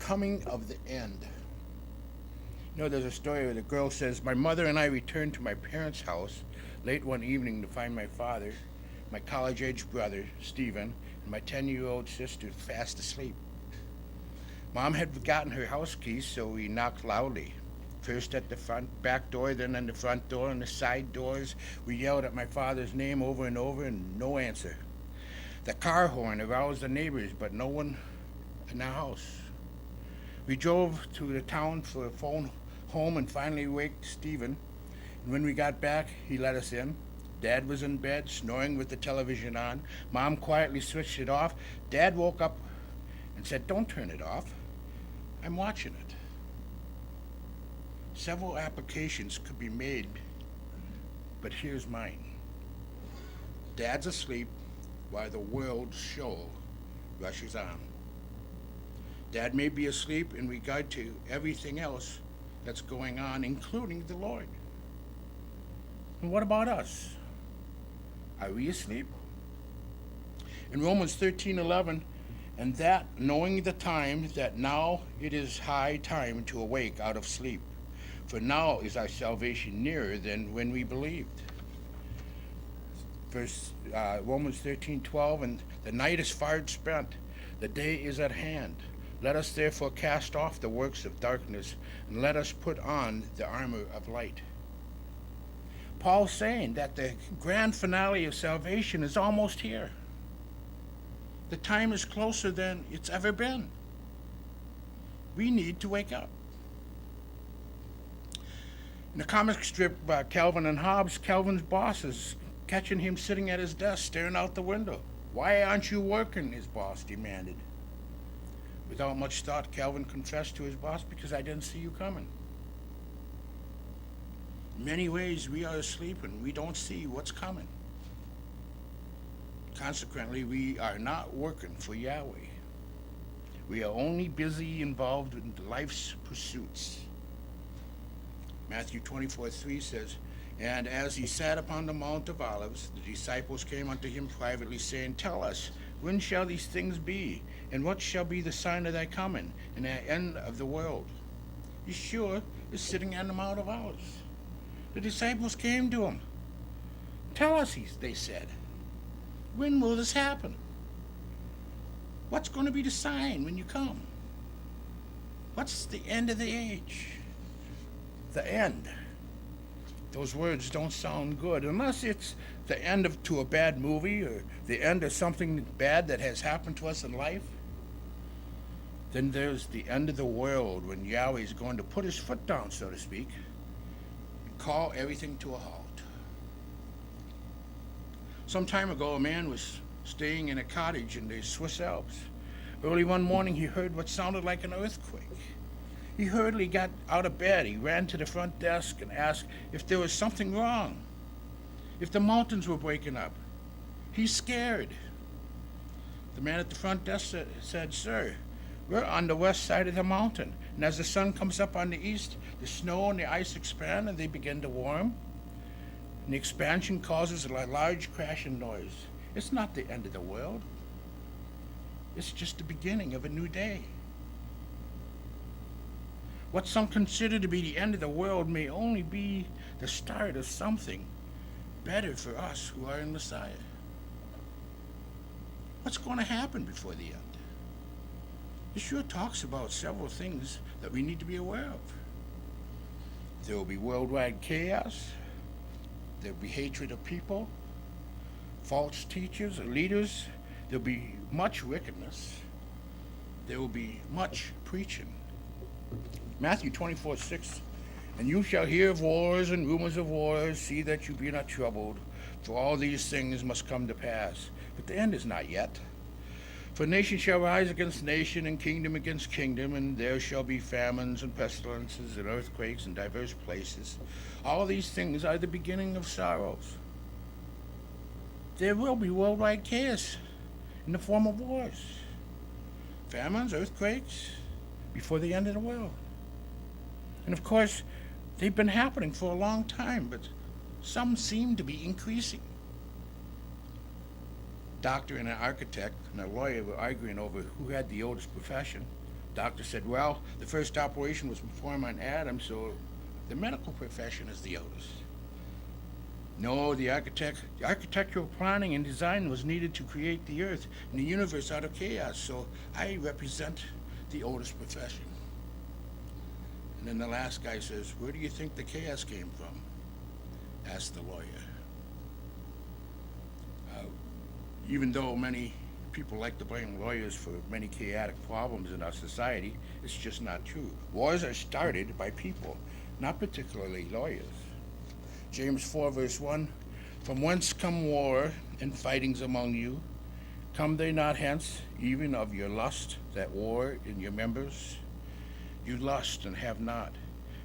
coming of the end. You know, there's a story where the girl says, "My mother and I returned to my parents' house late one evening to find my father, my college-age brother, Stephen, and my 10-year-old sister fast asleep. Mom had forgotten her house keys, so we knocked loudly. First at the back door, then on the front door and the side doors. We yelled at my father's name over and over, and no answer. The car horn aroused the neighbors, but no one in the house. We drove to the town for a phone home and finally waked Stephen. And when we got back, he let us in. Dad was in bed, snoring with the television on. Mom quietly switched it off. Dad woke up and said, 'Don't turn it off. I'm watching it.' Several applications could be made, but here's mine. Dad's asleep while the world's show rushes on. Dad may be asleep in regard to everything else that's going on, including the Lord. And what about us? Are we asleep? In Romans 13:11, and that, knowing the time, that now it is high time to awake out of sleep. For now is our salvation nearer than when we believed. Romans 13:12, and the night is far spent, the day is at hand. Let us therefore cast off the works of darkness, and let us put on the armor of light. Paul's saying that the grand finale of salvation is almost here. The time is closer than it's ever been. We need to wake up. In the comic strip by Calvin and Hobbes, Calvin's boss is catching him sitting at his desk, staring out the window. "Why aren't you working?" his boss demanded. Without much thought, Calvin confessed to his boss, "Because I didn't see you coming." In many ways, we are asleep and we don't see what's coming. Consequently, we are not working for Yahweh. We are only busy involved in life's pursuits. Matthew 24:3 says, "And as he sat upon the Mount of Olives, the disciples came unto him privately, saying, Tell us, when shall these things be? And what shall be the sign of thy coming, and the end of the world?" Yeshua is sitting on the Mount of Olives. The disciples came to him. "Tell us," they said, "when will this happen? What's going to be the sign when you come? What's the end of the age?" The end. Those words don't sound good unless it's the end to a bad movie or the end of something bad that has happened to us in life. Then there's the end of the world, when Yahweh is going to put his foot down, so to speak, and call everything to a halt. Some time ago, a man was staying in a cottage in the Swiss Alps. Early one morning, he heard what sounded like an earthquake. He hurriedly got out of bed. He ran to the front desk and asked if there was something wrong, if the mountains were breaking up. He's scared. The man at the front desk said, "Sir, we're on the west side of the mountain, and as the sun comes up on the east, the snow and the ice expand and they begin to warm. And the expansion causes a large crashing noise. It's not the end of the world. It's just the beginning of a new day. What some consider to be the end of the world may only be the start of something better for us who are in Messiah." What's going to happen before the end? Yeshua talks about several things that we need to be aware of. There will be worldwide chaos. There will be hatred of people, false teachers or leaders. There will be much wickedness. There will be much preaching. Matthew 24:6, "And you shall hear of wars and rumors of wars. See that you be not troubled, for all these things must come to pass. But the end is not yet. For nation shall rise against nation, and kingdom against kingdom, and there shall be famines and pestilences and earthquakes in diverse places. All these things are the beginning of sorrows." There will be worldwide chaos in the form of wars, famines, earthquakes, before the end of the world. And of course, they've been happening for a long time, but some seem to be increasing. A doctor and an architect and a lawyer were arguing over who had the oldest profession. Doctor said, well, the first operation was performed on Adam, so the medical profession is the oldest. No, the architectural planning and design was needed to create the earth and the universe out of chaos, so I represent the oldest profession. And then the last guy says, where do you think the chaos came from? Asked the lawyer. Even though many people like to blame lawyers for many chaotic problems in our society, it's just not true. Wars are started by people, not particularly lawyers. James 4, verse 1, from whence come war and fightings among you? Come they not hence, even of your lust that war in your members? You lust and have not.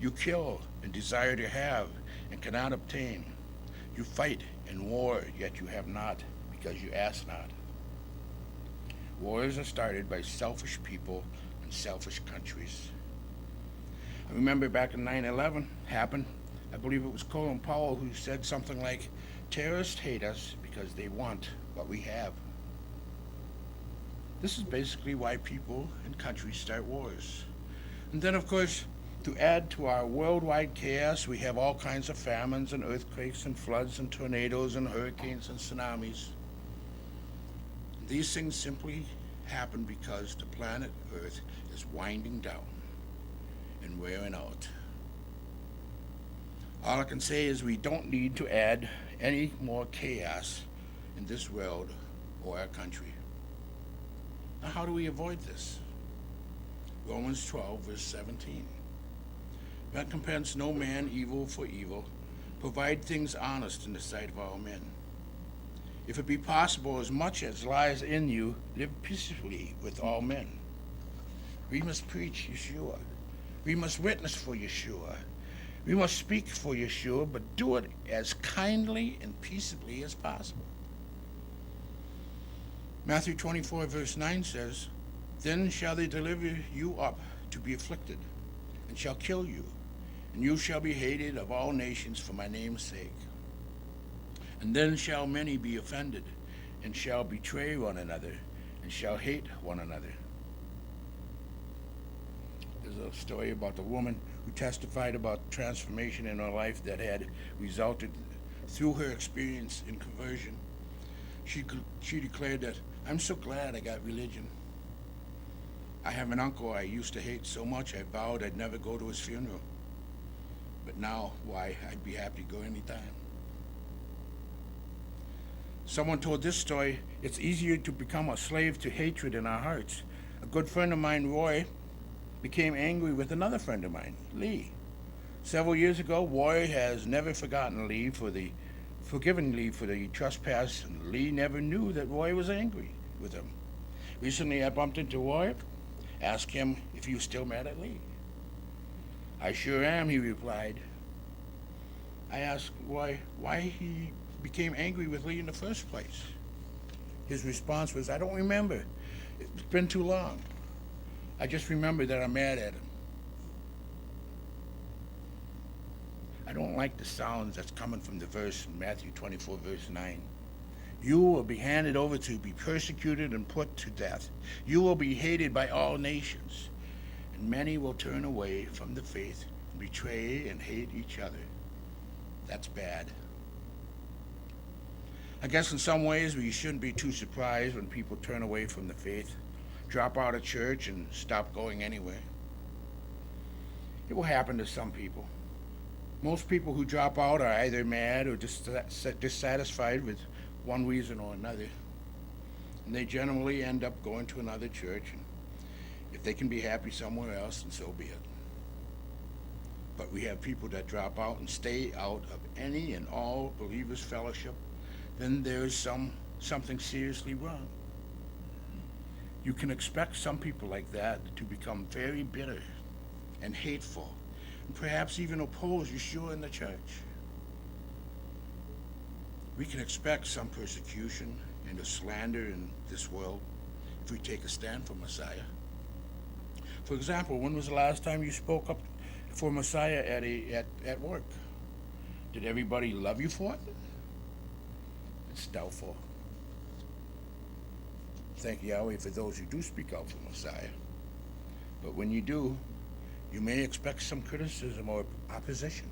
You kill and desire to have and cannot obtain. You fight and war, yet you have not, because you ask not. Wars are started by selfish people and selfish countries. I remember back in 9/11 happened, I believe it was Colin Powell who said something like, terrorists hate us because they want what we have. This is basically why people and countries start wars. And then, of course, to add to our worldwide chaos, we have all kinds of famines and earthquakes and floods and tornadoes and hurricanes and tsunamis. These things simply happen because the planet Earth is winding down and wearing out. All I can say is we don't need to add any more chaos in this world or our country. Now, how do we avoid this? Romans 12, verse 17. Recompense no man evil for evil. Provide things honest in the sight of all men. If it be possible, as much as lies in you, live peaceably with all men. We must preach Yeshua. We must witness for Yeshua. We must speak for Yeshua, but do it as kindly and peaceably as possible. Matthew 24, verse 9 says, then shall they deliver you up to be afflicted, and shall kill you, and you shall be hated of all nations for my name's sake. And then shall many be offended, and shall betray one another, and shall hate one another. There's a story about the woman who testified about transformation in her life that had resulted through her experience in conversion. She declared that, I'm so glad I got religion. I have an uncle I used to hate so much I vowed I'd never go to his funeral. But now, why, I'd be happy to go anytime. Someone told this story, it's easier to become a slave to hatred in our hearts. A good friend of mine, Roy, became angry with another friend of mine, Lee. Several years ago, Roy has never forgiven Lee for the trespass, and Lee never knew that Roy was angry with him. Recently, I bumped into Roy, asked him if he was still mad at Lee. I sure am, he replied. I asked Roy why he became angry with Lee in the first place. His response was, I don't remember. It's been too long. I just remember that I'm mad at him. I don't like the sounds that's coming from the verse in Matthew 24, verse 9. You will be handed over to be persecuted and put to death. You will be hated by all nations, and many will turn away from the faith, betray and hate each other. That's bad. I guess in some ways we shouldn't be too surprised when people turn away from the faith, drop out of church, and stop going anywhere. It will happen to some people. Most people who drop out are either mad or dissatisfied with one reason or another. And they generally end up going to another church, and if they can be happy somewhere else, then so be it. But we have people that drop out and stay out of any and all believers' fellowship, then there's something seriously wrong. You can expect some people like that to become very bitter and hateful, and perhaps even oppose Yeshua in the church. We can expect some persecution and a slander in this world if we take a stand for Messiah. For example, when was the last time you spoke up for Messiah at work? Did everybody love you for it? It's doubtful. Thank Yahweh for those who do speak out for Messiah. But when you do, you may expect some criticism or opposition.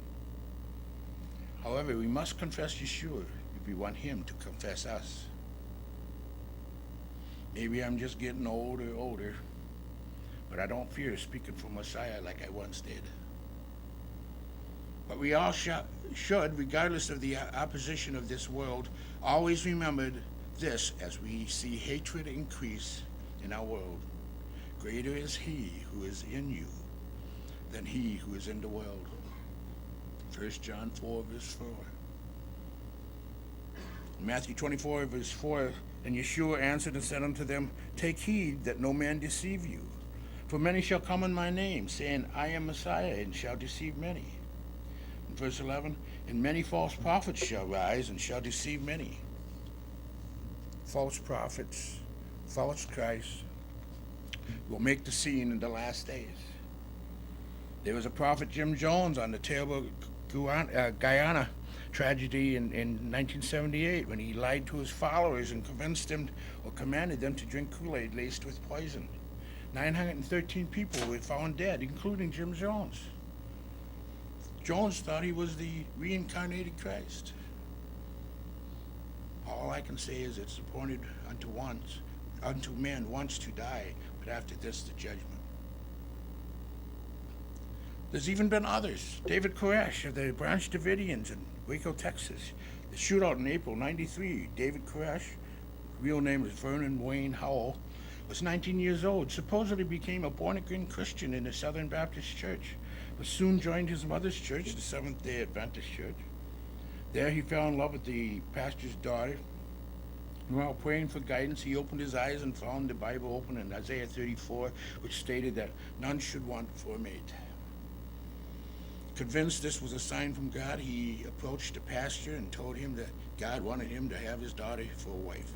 However, we must confess Yeshua if we want him to confess us. Maybe I'm just getting older, but I don't fear speaking for Messiah like I once did. But we all should, regardless of the opposition of this world, always remember this as we see hatred increase in our world. Greater is he who is in you than he who is in the world. 1 John 4, verse 4. Matthew 24, verse 4, and Yeshua answered and said unto them, Take heed that no man deceive you. For many shall come in my name, saying, I am Messiah, and shall deceive many. In verse 11, and many false prophets shall rise, and shall deceive many. False prophets, false Christ, will make the scene in the last days. There was a prophet, Jim Jones, on the terrible Guyana tragedy in 1978 when he lied to his followers and convinced them or commanded them to drink Kool-Aid laced with poison. 913 people were found dead, including Jim Jones. Jones thought he was the reincarnated Christ. All I can say is it's appointed unto man once to die, but after this the judgment. There's even been others. David Koresh of the Branch Davidians in Waco, Texas. The shootout in April '93. David Koresh, real name is Vernon Wayne Howell, was 19 years old, supposedly became a born-again Christian in the Southern Baptist Church, but soon joined his mother's church, the Seventh-day Adventist Church. There he fell in love with the pastor's daughter. And while praying for guidance, he opened his eyes and found the Bible open in Isaiah 34, which stated that none should want for a mate. Convinced this was a sign from God, he approached the pastor and told him that God wanted him to have his daughter for a wife.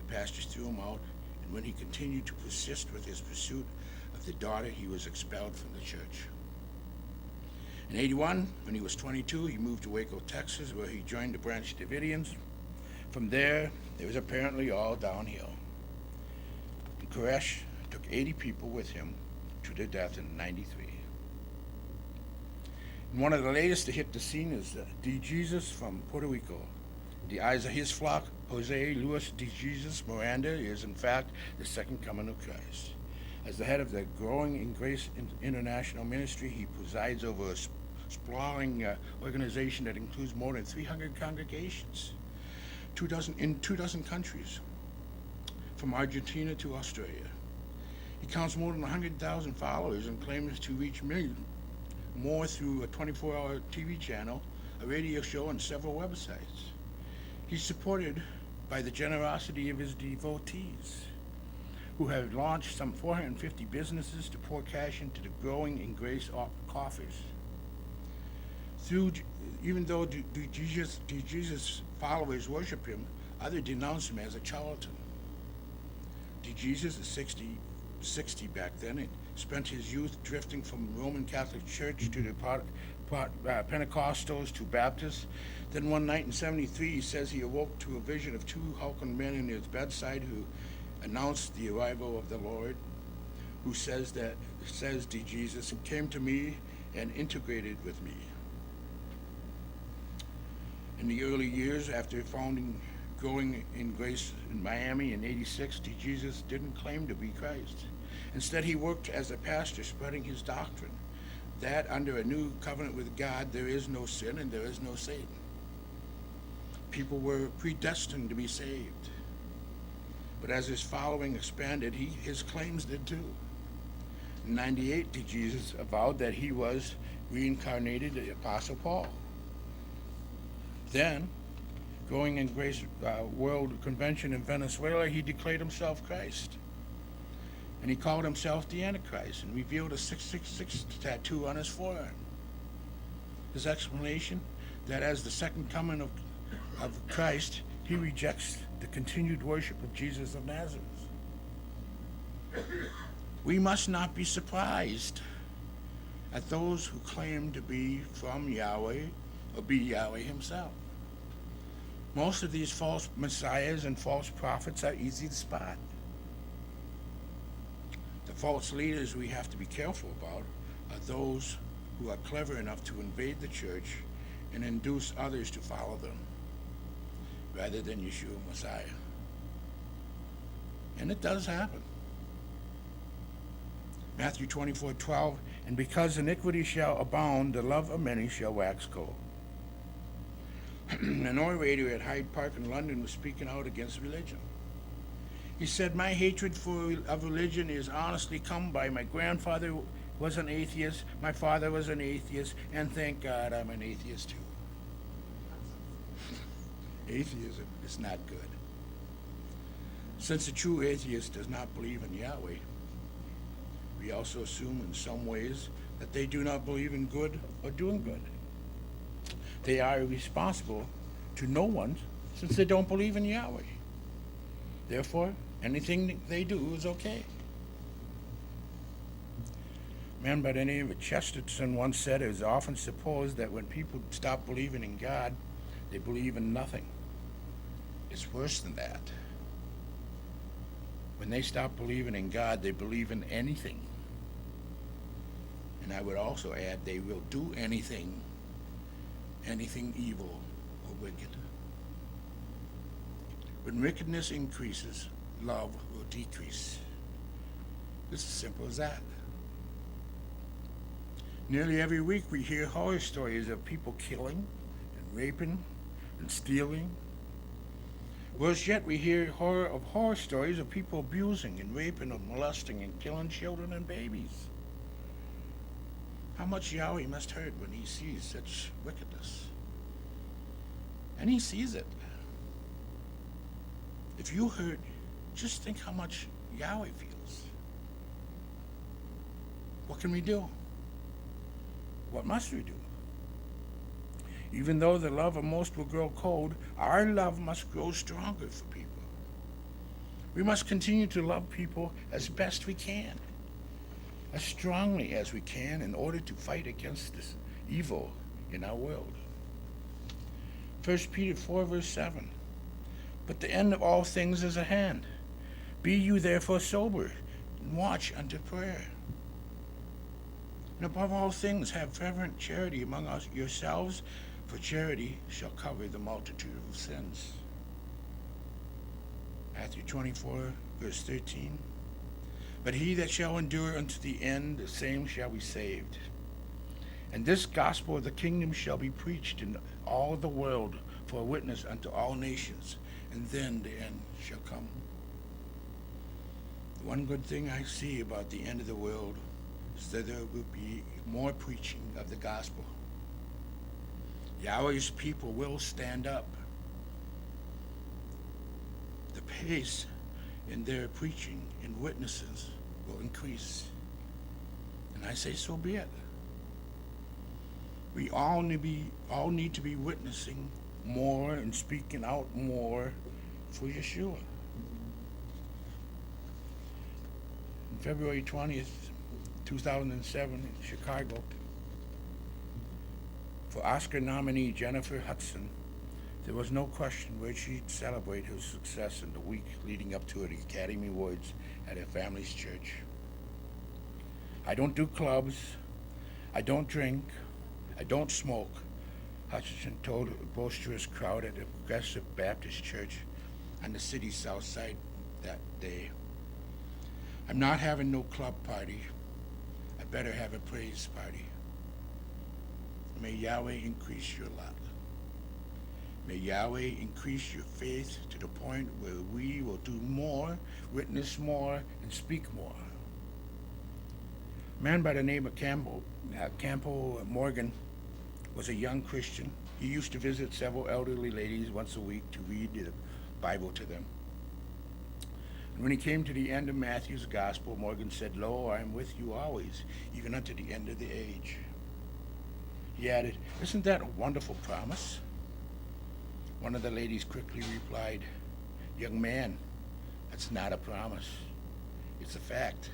The pastor threw him out, and when he continued to persist with his pursuit of the daughter, he was expelled from the church. In '81, when he was 22, he moved to Waco, Texas, where he joined the Branch Davidians. From there, it was apparently all downhill. And Koresh took 80 people with him to their death in '93. And one of the latest to hit the scene is D. Jesus from Puerto Rico. In the eyes of his flock, Jose Luis D. Jesus Miranda is in fact the second coming of Christ. As the head of the Growing in Grace International Ministry, he presides over a sprawling organization that includes more than 300 congregations, 2 dozen countries, from Argentina to Australia. He counts more than 100,000 followers and claims to reach millions more through a 24-hour TV channel, a radio show, and several websites. He's supported by the generosity of his devotees, who have launched some 450 businesses to pour cash into the Growing in Grace coffers. Even though Jesus followers worship him, others denounce him as a charlatan. Jesus is 60 back then, and spent his youth drifting from Roman Catholic Church to the Pentecostals to Baptists. Then one night in '73, he says he awoke to a vision of 2 hulking men in his bedside who announced the arrival of the Lord, who says Jesus came to me and integrated with me. In the early years after founding Growing in Grace in Miami in '86, Jesus didn't claim to be Christ. Instead, he worked as a pastor spreading his doctrine that under a new covenant with God, there is no sin and there is no Satan. People were predestined to be saved. But as his following expanded, his claims did too. In '98, Jesus avowed that he was reincarnated the Apostle Paul. Then, Growing in Grace World Convention in Venezuela, he declared himself Christ. And he called himself the Antichrist and revealed a 666 tattoo on his forearm. His explanation that as the second coming of Christ, he rejects the continued worship of Jesus of Nazareth. We must not be surprised at those who claim to be from Yahweh or be Yahweh himself. Most of these false messiahs and false prophets are easy to spot. The The false leaders we have to be careful about are those who are clever enough to invade the church and induce others to follow them, rather than Yeshua Messiah. And it does happen. Matthew 24:12, and because iniquity shall abound, the love of many shall wax cold. An orator at Hyde Park in London was speaking out against religion. He said, my hatred of religion is honestly come by my grandfather was an atheist, my father was an atheist, and thank God I'm an atheist too. Atheism is not good. Since a true atheist does not believe in Yahweh, we also assume in some ways that they do not believe in good or doing good. They are responsible to no one since they don't believe in Yahweh. Therefore, anything they do is okay. A man by the name of Chesterton once said it is often supposed that when people stop believing in God, they believe in nothing. It's worse than that. When they stop believing in God, they believe in anything. And I would also add, they will do anything evil or wicked. When wickedness increases, love will decrease. It's as simple as that. Nearly every week we hear horror stories of people killing and raping and stealing. Worse yet, we hear horror stories of people abusing and raping and molesting and killing children and babies. How much Yahweh must hurt when he sees such wickedness. And he sees it. If you hurt, just think how much Yahweh feels. What can we do? What must we do? Even though the love of most will grow cold, our love must grow stronger for people. We must continue to love people as best we can, as strongly as we can, in order to fight against this evil in our world. 1 Peter 4, verse 7. But the end of all things is at hand. Be you therefore sober, and watch unto prayer. And above all things, have fervent charity among yourselves, for charity shall cover the multitude of sins. Matthew 24, verse 13. But he that shall endure unto the end, the same shall be saved. And this gospel of the kingdom shall be preached in all the world for a witness unto all nations, and then the end shall come. The one good thing I see about the end of the world is that there will be more preaching of the gospel. Yahweh's people will stand up. The pace in their preaching and witnesses will increase. And I say, so be it. We all need to be witnessing more and speaking out more for Yeshua. On February 20th, 2007 in Chicago, for Oscar nominee Jennifer Hudson, there was no question where she'd celebrate her success in the week leading up to the Academy Awards at her family's church. I don't do clubs, I don't drink, I don't smoke, Hutchinson told a boisterous crowd at a Progressive Baptist church on the city's south side that day. I'm not having no club party. I better have a praise party. May Yahweh increase your lot. May Yahweh increase your faith to the point where we will do more, witness more, and speak more. A man by the name of Campbell Morgan was a young Christian. He used to visit several elderly ladies once a week to read the Bible to them. And when he came to the end of Matthew's gospel, Morgan said, Lo, I am with you always, even unto the end of the age. He added, isn't that a wonderful promise? One of the ladies quickly replied, young man, that's not a promise. It's a fact.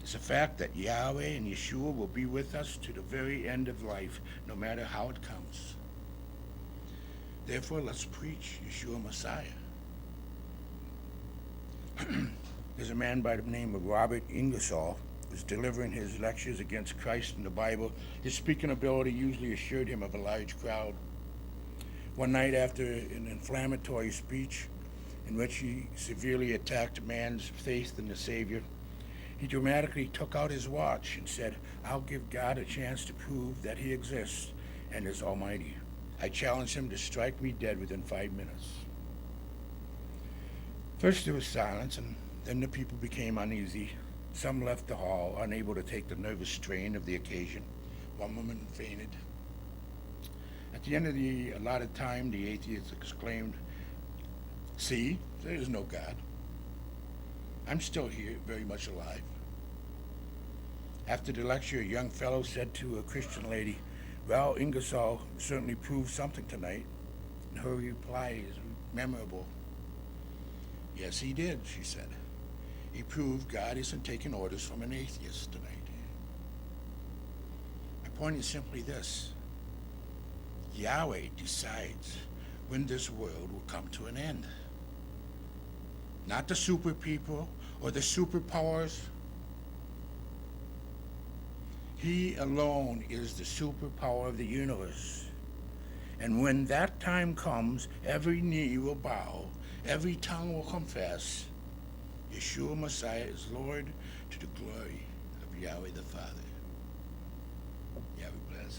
It's a fact that Yahweh and Yeshua will be with us to the very end of life, no matter how it comes. Therefore, let's preach Yeshua Messiah. There's a man by the name of Robert Ingersoll who's delivering his lectures against Christ and the Bible. His speaking ability usually assured him of a large crowd. One night, after an inflammatory speech in which he severely attacked man's faith in the Savior, he dramatically took out his watch and said, "I'll give God a chance to prove that he exists and is almighty. I challenge him to strike me dead within 5 minutes." First there was silence, and then the people became uneasy. Some left the hall, unable to take the nervous strain of the occasion. One woman fainted. At the end of the allotted time, the atheist exclaimed, "See, there is no God. I'm still here, very much alive." After the lecture, a young fellow said to a Christian lady, "Well, Ingersoll certainly proved something tonight." And her reply is memorable. "Yes, he did," she said. "He proved God isn't taking orders from an atheist tonight." My point is simply this: Yahweh decides when this world will come to an end. Not the super people or the superpowers. He alone is the superpower of the universe. And when that time comes, every knee will bow, every tongue will confess Yeshua Messiah is Lord, to the glory of Yahweh the Father. Yahweh bless.